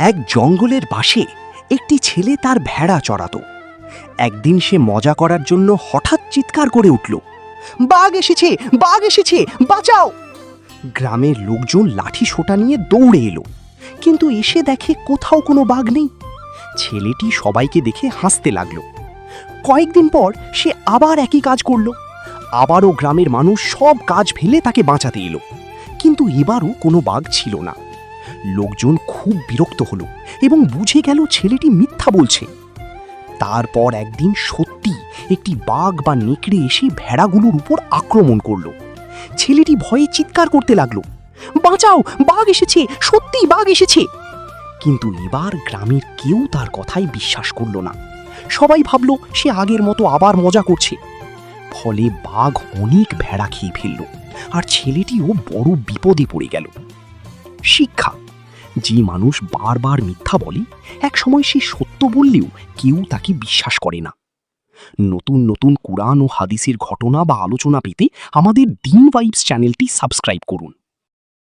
এক জঙ্গলের পাশে একটি ছেলে তার ভেড়া চড়াতো। একদিন সে মজা করার জন্য হঠাৎ চিৎকার করে উঠল, বাঘ এসেছে, বাঘ এসেছে, বাঁচাও! গ্রামের লোকজন লাঠি সোঁটা নিয়ে দৌড়ে এলো, কিন্তু এসে দেখে কোথাও কোনো বাঘ নেই। ছেলেটি সবাইকে দেখে হাসতে লাগলো। কয়েকদিন পর সে আবার একই কাজ করল। আবারও গ্রামের মানুষ সব কাজ ফেলে তাকে বাঁচাতে এলো, কিন্তু এবারও কোনো বাঘ ছিল না। লোকজন খুব বিরক্ত হলো এবং বুঝে গেল ছেলেটি মিথ্যা বলছে। তারপর একদিন সত্যি একটি বাঘ বা নেকড়ে এসে ভেড়াগুলোর উপর আক্রমণ করলো। ছেলেটি ভয়ে চিৎকার করতে লাগলো, বাঁচাও, বাঘ এসেছে, সত্যি বাঘ এসেছে! কিন্তু এবার গ্রামের কেউ তার কথাই বিশ্বাস করল না। সবাই ভাবলো সে আগের মতো আবার মজা করছে। ফলে বাঘ অনেক ভেড়া খেয়ে ফেলল, আর ছেলেটিও বড় বিপদে পড়ে গেল। শিক্ষা: যে মানুষ বারবার মিথ্যা বলে, একসময় সে সত্য বললেও কেউ তাকে বিশ্বাস করে না। নতুন নতুন কুরআন ও হাদিসের ঘটনা বা আলোচনা পেতে আমাদের দ্বীন ভাইবস চ্যানেলটি সাবস্ক্রাইব করুন।